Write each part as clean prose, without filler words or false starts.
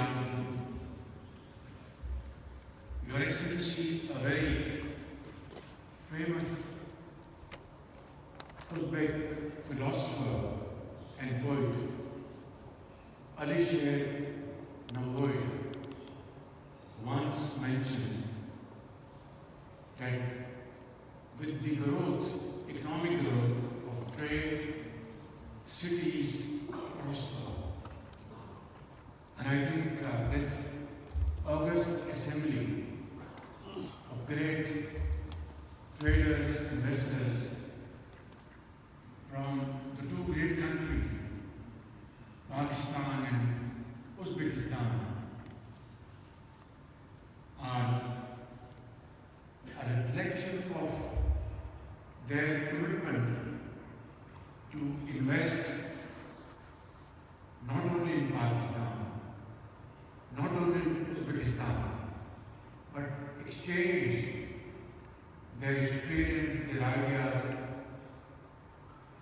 afternoon. Your Excellency, a very famous Uzbek philosopher and poet, Alisher Navoy, once mentioned that with the growth, economic growth of trade, cities prosper. And I think this August assembly of great traders, investors from the two great countries, Pakistan and Uzbekistan, are a reflection of their commitment to invest not only in Pakistan, not only in Uzbekistan, but exchange their experience, their ideas,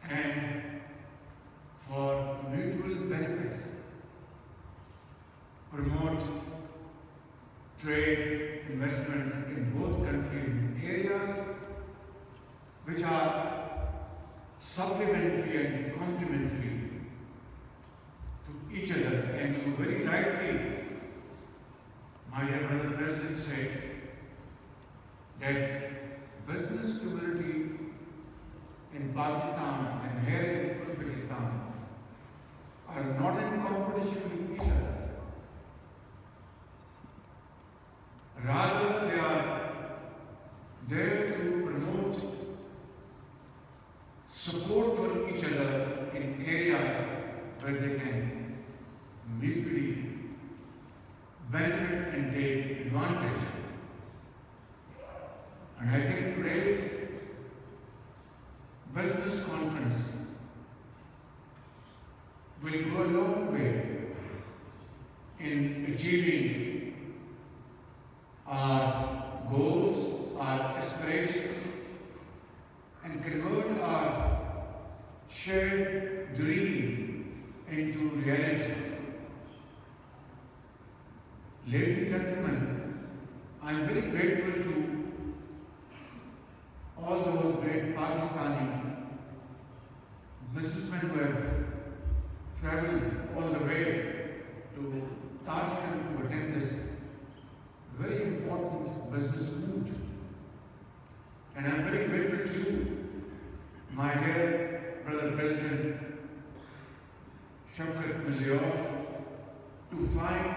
and for mutual benefits, promote trade, investments in both countries in areas which are supplementary and complementary to each other. And you very rightly, my dear brother President, said that business community in Pakistan and here in Uzbekistan are not in competition with each other. Rather, they are there to promote support for each other in areas where they can mutually benefit and take advantage. And I think today's business conference will go a long way in achieving our goals, our aspirations, and convert our shared dream into reality. Ladies and gentlemen, I am very grateful to all those great Pakistani businessmen who have traveled all the way to Tashkent to attend this very important business meet. And I'm very grateful to you, my dear brother President Shahbz Shreef, to find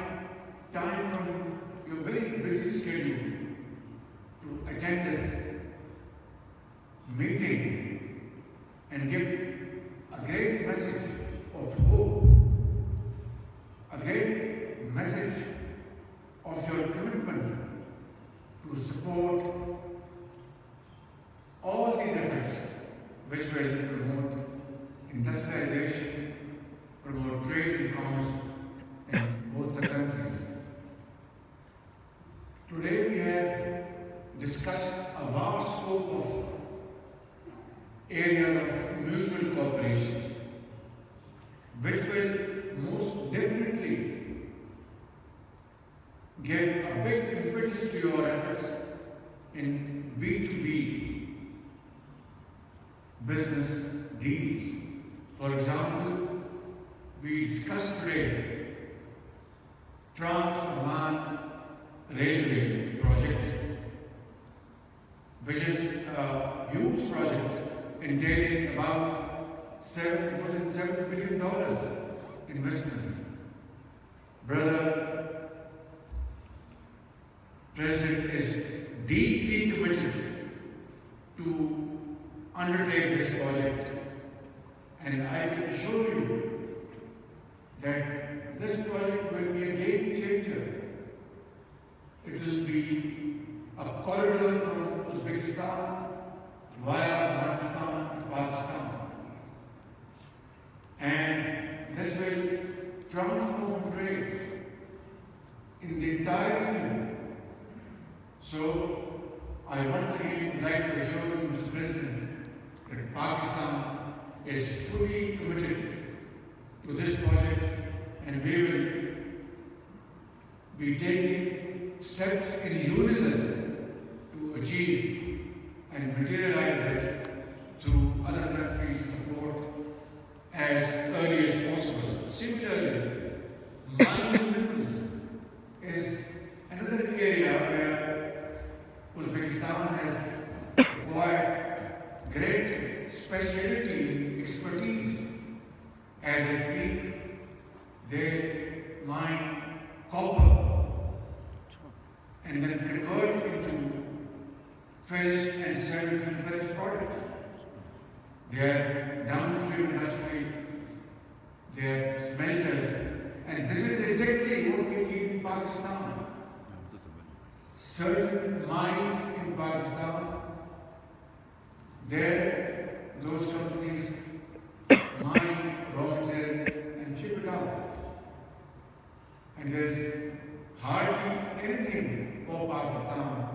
time from your very busy schedule to attend this meeting and give a great message of hope, a great message of your commitment to support all these efforts which will promote industrialization, promote trade and commerce in both the countries. Today we have discussed a vast scope of areas of mutual cooperation, which will most definitely give a big impetus to your efforts in B2B business deals. For example, we discussed today Trans-Oman Railway project, which is a huge project entailing about more than $7 billion investment. Brother President is deeply committed to undertake this project, and I can assure you that this project will be a game changer. It will be a corridor from Uzbekistan via Afghanistan to Pakistan. And this will transform trade in the entire region. So, I once again would like to assure you, Mr. President, that Pakistan is fully committed to this project, and we will be taking steps in unison to achieve and materialize this through other countries' support as early as possible. Similarly, mindfulness is another area where Uzbekistan has acquired great specialty expertise. As I speak, they mine copper and then convert into finished and semi-finished products. They have downstream industry, they have smelters, and this is exactly what we need in Pakistan. Certain mines in Pakistan, there those companies mine raw material and ship it out. And there's hardly anything for Pakistan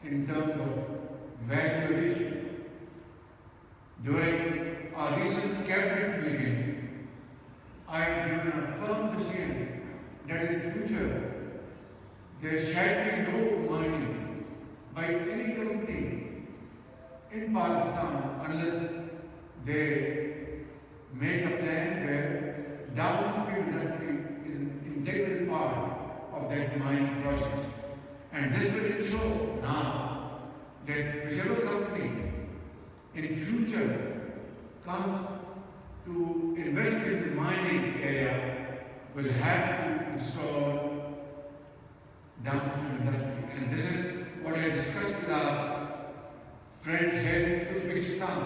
in terms of value addition. During our recent cabinet meeting, I have given a firm decision that in future there shall be no mining by any company in Pakistan unless they make a plan where downstream industry is an integral part of that mining project. And this will ensure now that whichever company in future comes to invest in the mining area will have to install downstream industry. And this is what I discussed with our friends here in Uzbekistan.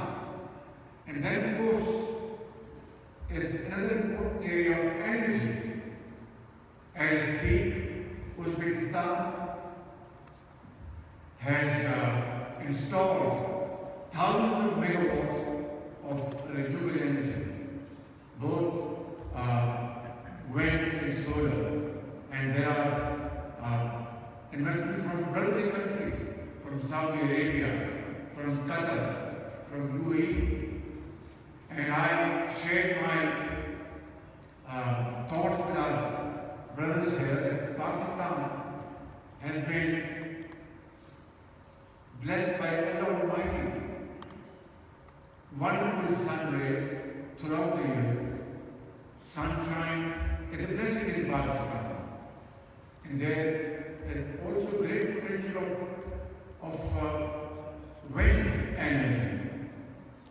And then, of course, is another important area of energy. As I speak, Uzbekistan has installed thousands of megawatts of renewable energy, both wind and solar. And there are investments from brotherly countries, from Saudi Arabia, from Qatar, from UAE. And I shared my thoughts with our brothers here that Pakistan has been blessed by Allah Almighty. Wonderful sun rays throughout the year. Sunshine is a blessing in Pakistan. And there is also great potential of wind energy.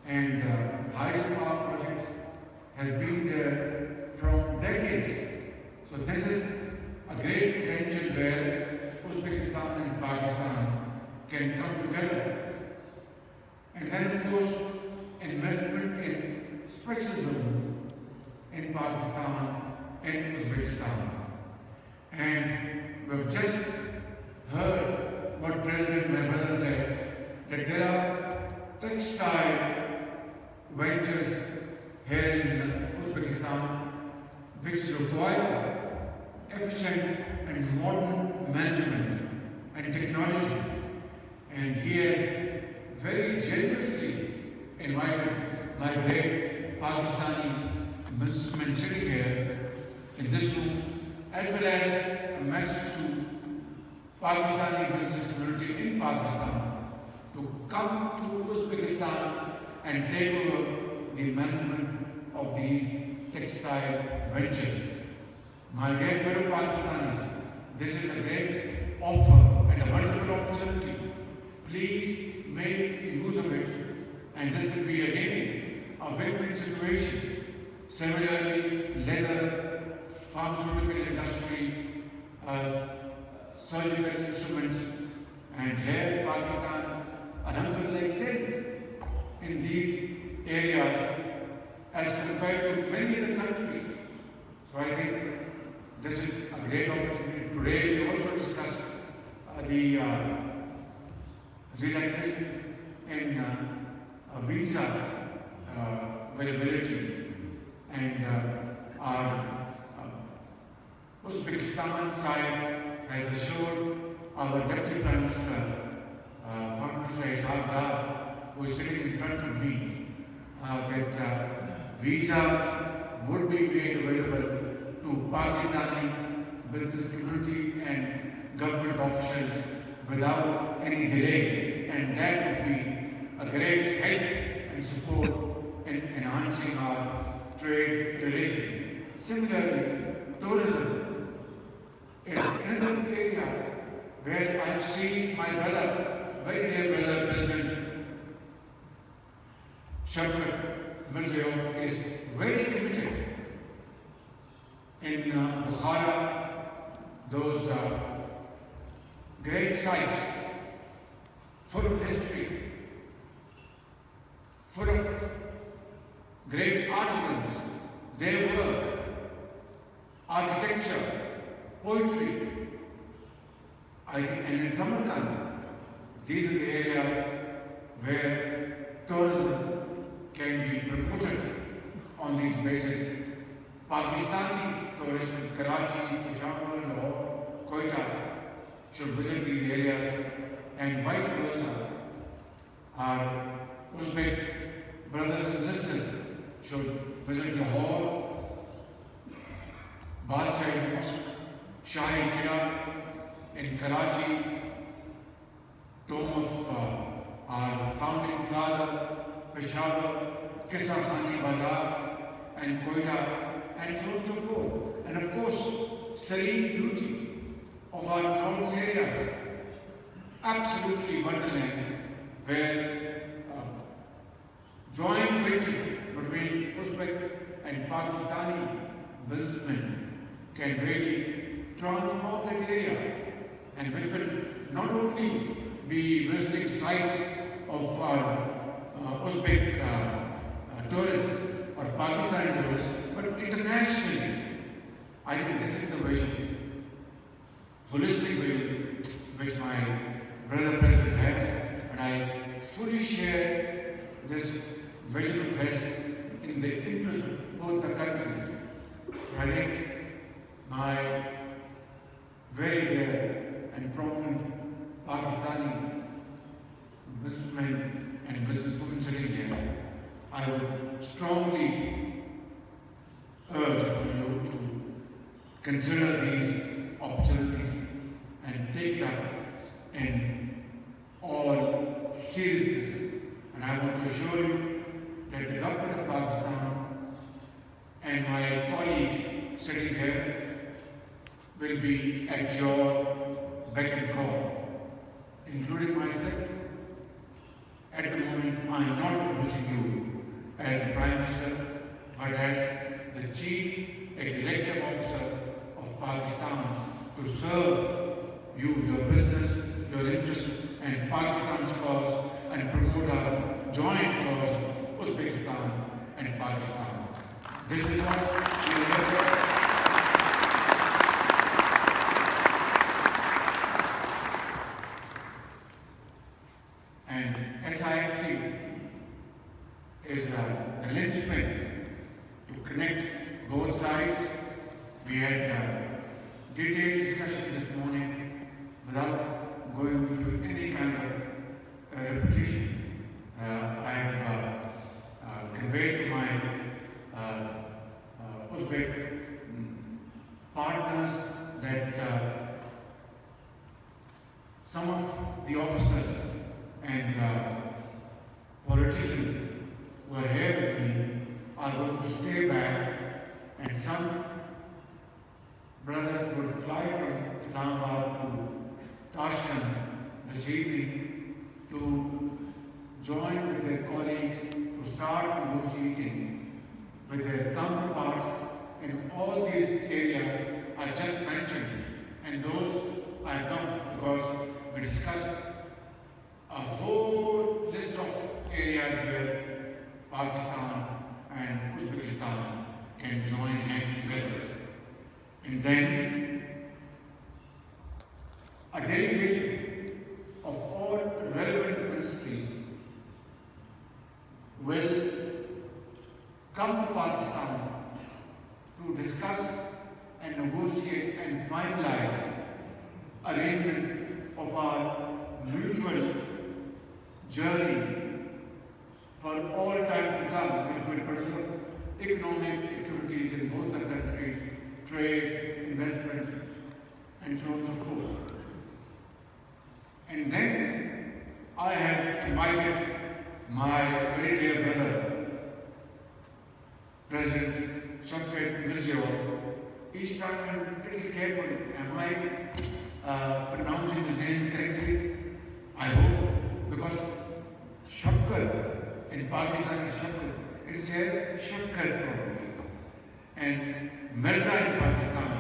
And hydro power projects has been there from decades. So this is a great potential where Uzbekistan and Pakistan can come together. And then, of course, investment in special zones in Pakistan and Uzbekistan. And we've just heard what President my brother said, that there are textile ventures here in Uzbekistan which require efficient and modern management and technology. And he has very generously invited my great Pakistani businessmen sitting here in this room, as well as a message to Pakistani business community in Pakistan to come to Uzbekistan and take over the management of these textile ventures. My dear fellow Pakistanis, this is a great offer and a wonderful opportunity. Please make use of it, and this will be again a win-win situation. Similarly, leather, pharmaceutical industry, surgical instruments, and here in Pakistan, alhamdulillah excels in these areas as compared to many other countries. So I think this is a great opportunity. Today we also discussed the relaxation in visa availability, and our Uzbekistan side has assured our Deputy Prime Minister, Shahbz, who is sitting in front of me, that visas would be made available to Pakistani business community and government officials without any delay, and that would be a great help and support in enhancing our trade relations. Similarly, tourism is another area where I've seen my brother, very dear brother, President Shahbz Shreef is very committed in Bukhara, those great sites full of history, full of great artisans, their work, architecture, poetry. And in Samarkand, these are the areas where tourism can be promoted on these bases. Pakistani tourists in Karachi, Peshawar, Lahore, Quetta should visit these areas, and vice versa. Our Uzbek brothers and sisters should visit Lahore, Badshah Mosque, Shahi Qila in Karachi, tomb of our founding father, Peshawar, Qissa Khani Bazaar, and Quetta, and so on and so forth. And of course, serene beauty of our northern areas, absolutely wonderland, where joint ventures between Uzbek and Pakistani businessmen can really transform that area, and which will not only be visiting sites of our Uzbek tourists or Pakistani tourists, but internationally. I think this is the vision, holistic vision, which my brother President has, and I fully share this vision of his in the interest of both the countries. I think my very dear and prominent Pakistani businessmen and businesswomen sitting here, I would strongly urge you to consider these opportunities and take them in all seriousness. And I want to assure you that the government of Pakistan and my colleagues sitting here will be at your beck and call, including myself. At the moment, I am not visiting you as the Prime Minister, but as the Chief Executive Officer of Pakistan to serve you, your business, your interests, and Pakistan's cause, and promote our joint cause of Uzbekistan and Pakistan. This is what we are here for. And SIFC is the linchpin to connect both sides. We had detailed discussion this morning without going into any kind of repetition. I have conveyed to my Uzbek partners that some of the officers and politicians who are here with me are going to stay back, and some brothers will fly from Islamabad to Tashkent this evening to join with their colleagues to start negotiating with their counterparts in all these areas I just mentioned, and those I don't, because we discussed a whole list of areas where Pakistan and Uzbekistan can join hands together. And then a delegation of all relevant ministries will come to Pakistan to discuss and negotiate and finalize arrangements of our mutual journey for all time to come, which will promote economic activities in both the countries, trade, investments, and so on and so forth. And then I have invited my very dear brother, President Shahbz Shreef. Each time I'm pretty careful, am I pronouncing his name correctly? I hope, because Shafqat in Pakistan is Shafqat. It is here Shafqat probably. And Mirza in Pakistan,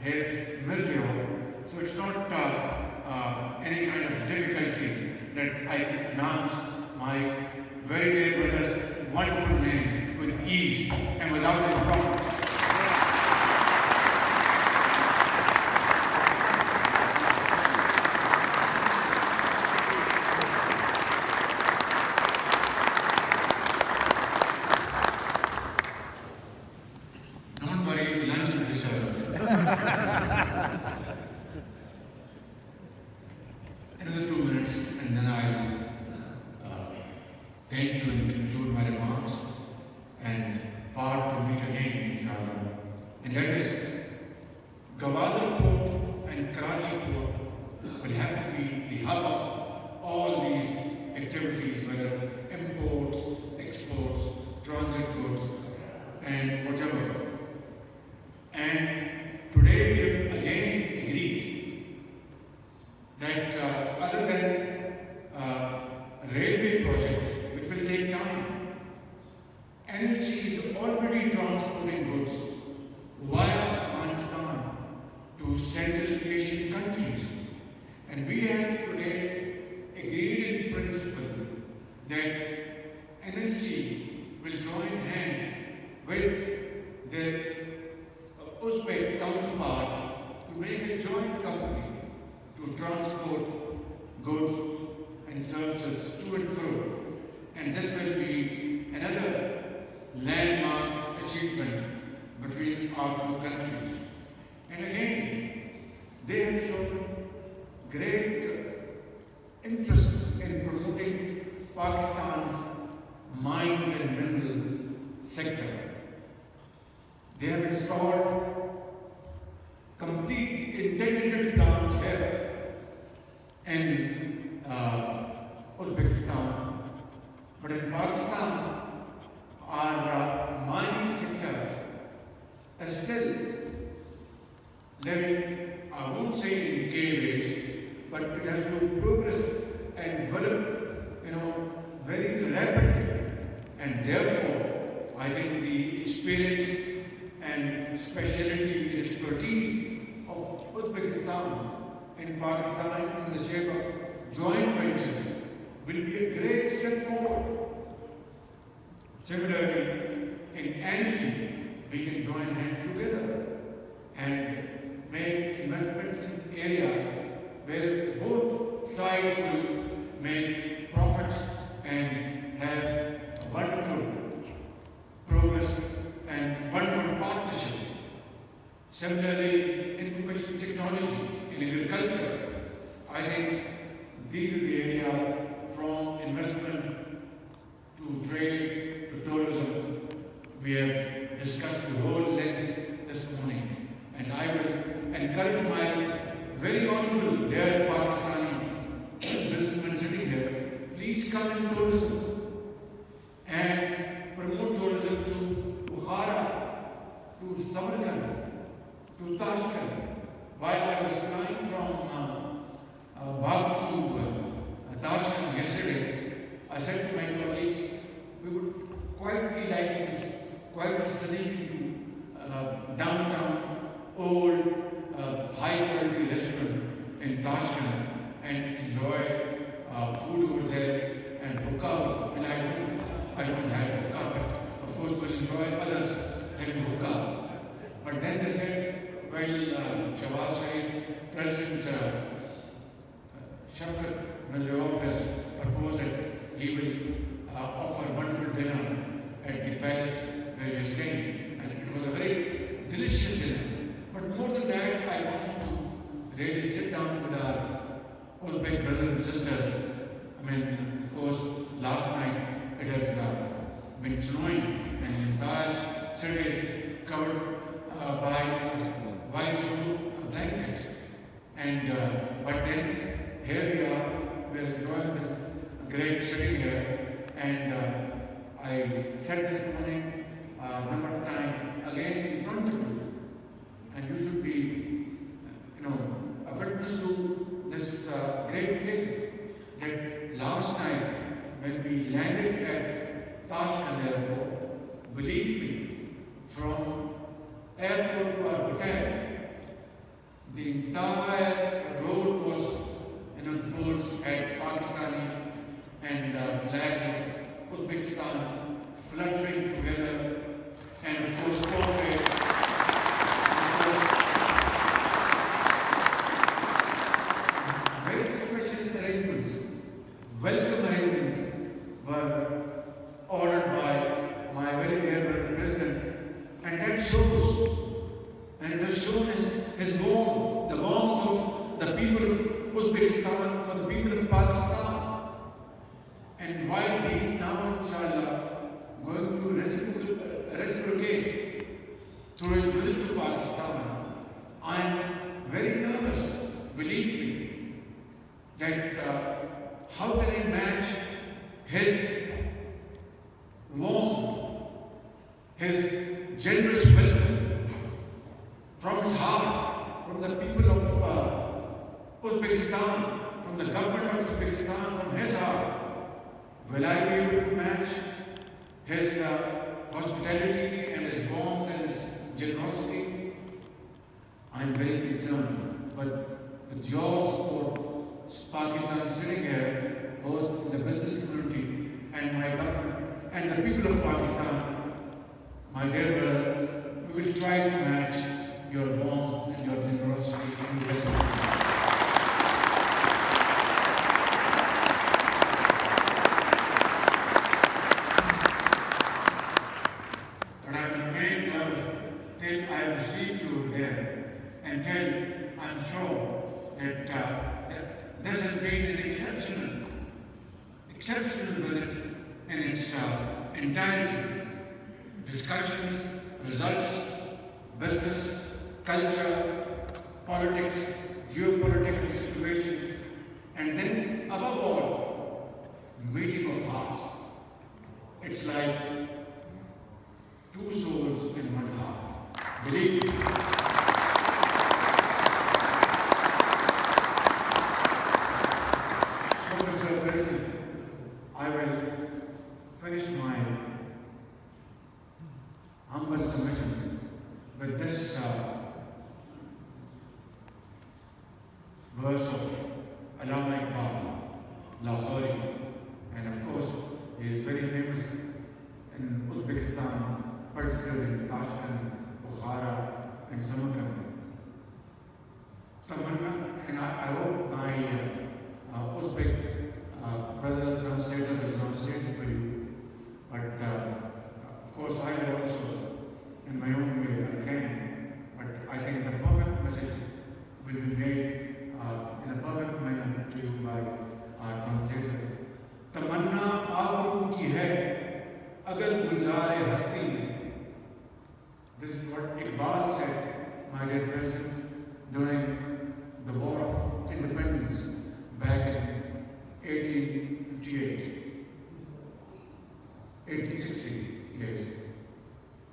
here is Mirza. So it's not any kind of difficulty that I can pronounce my very dear brother's wonderful name with ease and without any problem. Don't worry, lunch will be served. Another 2 minutes and then I'll thank you and conclude my remarks and part to meet again, inshallah. And that is, Gwadar Port and Karachi Port will have to be the hub of all these activities, whether imports, exports, transit goods, and whatever. And today we have again agreed that other than railway project, which will take time, NLC is already transporting goods via Afghanistan to Central Asian countries. And we have today agreed in principle that NLC will join hands with their Uzbek counterpart to make a joint company to transport goods and services to and fro. And this will be another landmark achievement between our two countries. And again, they have shown great interest in promoting Pakistan's mines and mineral sector. They have installed complete integrated plants here in Uzbekistan. But in Pakistan, our mining sector is still living, I won't say in cave age, but it has to progress and develop, very rapidly. And therefore, I think the experience and specialty and expertise of Uzbekistan and Pakistan in the shape of joint ventures will be a great step forward. Similarly, in energy, we can join hands together and make investments in areas where both sides will make profits and have wonderful progress and wonderful partnership. Similarly, information technology in agriculture, I think these are the areas from investment to trade to tourism. We have discussed the whole length this morning, and I will encourage my very honorable dear Pakistani businessmen sitting here, please come in tourism and promote tourism to Bukhara, to Samarkand, to Tashkent. While I was flying from Baku to Tashkent yesterday, I said to my colleagues, we would quite be like this, quite sneak into downtown, old, high-quality restaurant in Tashkent and enjoy food over there and hookah. And I don't have hookah, but of course we'll enjoy others having hookah. But then they said, well, Shahbz Shreef, President Shafqat Shreef has proposed that he will offer wonderful dinner at the palace where we're staying. And it was a very delicious dinner. But more than that, I wanted to really sit down with our Uzbek brothers and sisters. I mean, of course, last night it has been snowing and the entire city is covered by a white snow blanket. And but then we are enjoying this great sitting here. And I said this morning number of times again in front of you, and you should be, a witness to this great occasion. That last night when we landed at Tashkent airport, believe me, from airport to our hotel, the entire road was, the boards had Pakistani and flags of Uzbekistan fluttering together, and of course portraits. Very special arrangements, welcome arrangements were ordered by my very dear brother President, and that shows, and it has shown his warmth, the warmth of the people of Uzbekistan for the people of Pakistan. And while he is now, inshallah, going to reciprocate through his visit to Pakistan, I am very nervous, believe me, that how can I match his warmth, his generous welcome from his heart, from the people of Uzbekistan, from the government of Uzbekistan, from his heart. Will I be able to match his hospitality and his warmth and his generosity? I am very concerned, but with your support, Pakistan sitting here, both in the business community and my government and the people of Pakistan, my dear brother, we will try to match your warmth and your generosity and your welcome. But I will remain nervous till I receive you here, and till I'm sure that this has been an exceptional visit in its entirety. Discussions, results, business, culture, politics, geopolitical situation, and then above all, meeting of hearts. It's like two souls in one heart. Believe me. So, Mr. President, I will finish my humble submissions with this verse of Allama Iqbal, Lahori, and of course he is very famous in Uzbekistan, particularly in Tashkent, Bukhara, and Samarkand. Tamanna, and I hope my Uzbek brother translator will translate it for you, but of course I will also, in my own way, I can, but I think the perfect message will be made in a perfect manner to you by our translator. तमन्ना आबरू की है अगर गुलजार हस्ती में. This is what Iqbal said, my dear President, during the War of Independence back in 1858, 1860, yes.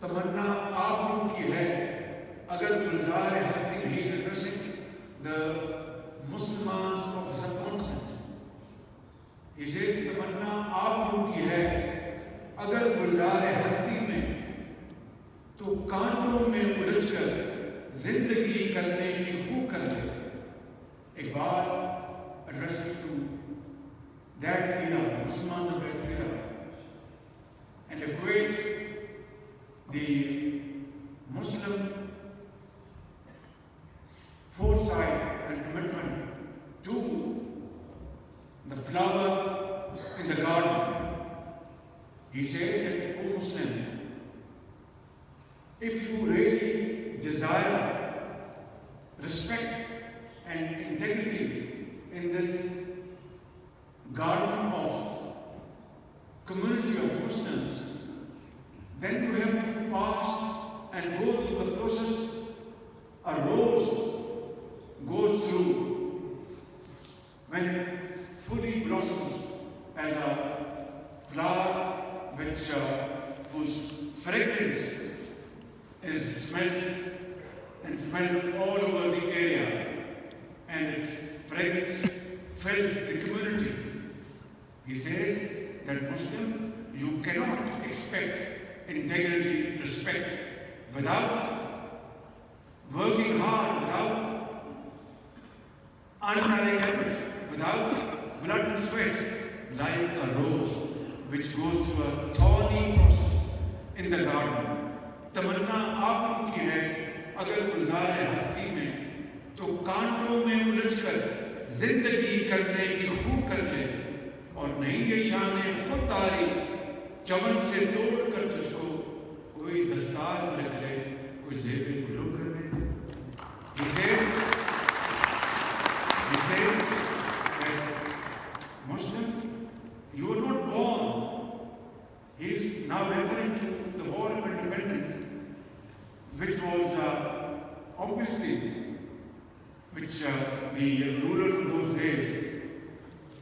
तमन्ना आबरू की है अगर गुलजार हस्ती में. He is addressing the Muslims of the subcontinent. He says, तमन्ना आबरू की है अगर गुलजार हस्ती में, तो कांटों में उलझकर जिंदगी करने की खू कर ले. Iqbal addresses to that era, Muslims of that era, and equates the Muslim foresight and commitment to the flower in the garden. He says that, O Muslim, if you really desire respect and integrity in this garden of community of Muslims, then you have to pass and go through the process. A rose goes through without working hard, without untiring effort, without blood and sweat, like a rose which goes through a thorny process in the garden. तमन्ना आप की है अगर गुलजार हस्ती में तो कांटों में उलझकर जिंदगी करने की खूब कर ले, और नहीं ये शान खुददारी चमन से तोड़ कर तुझको कोई दस्तार में रख ले, कोई जेब गुलो कर ले. He said that Muslim, you were not born. He is now referring to the War of Independence, which was obviously, which the rulers of those days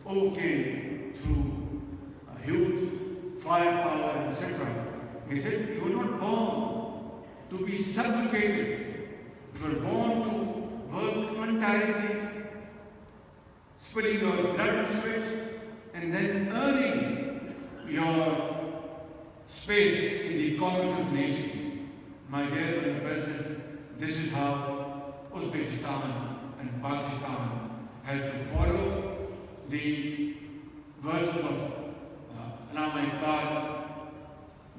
overcame through huge firepower, etc. He said, you were not born to be subjugated. You were born to work untiringly, spilling your blood and sweat, and then earning your space in the Commonwealth of Nations. My dear Mr. President, this is how Uzbekistan and Pakistan has to follow the verses of Allama Iqbal.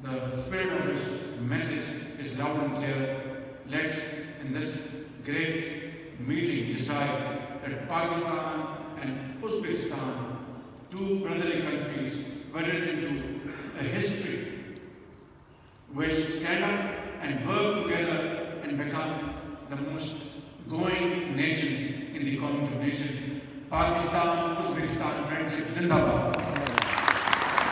The spirit of his message is loud and clear. Let's, in this great meeting, decide that Pakistan and Uzbekistan, two brotherly countries wedded into a history, will stand up and work together and become the most going nations in the Commonwealth of Nations. Pakistan, Uzbekistan friendship, Zindabad.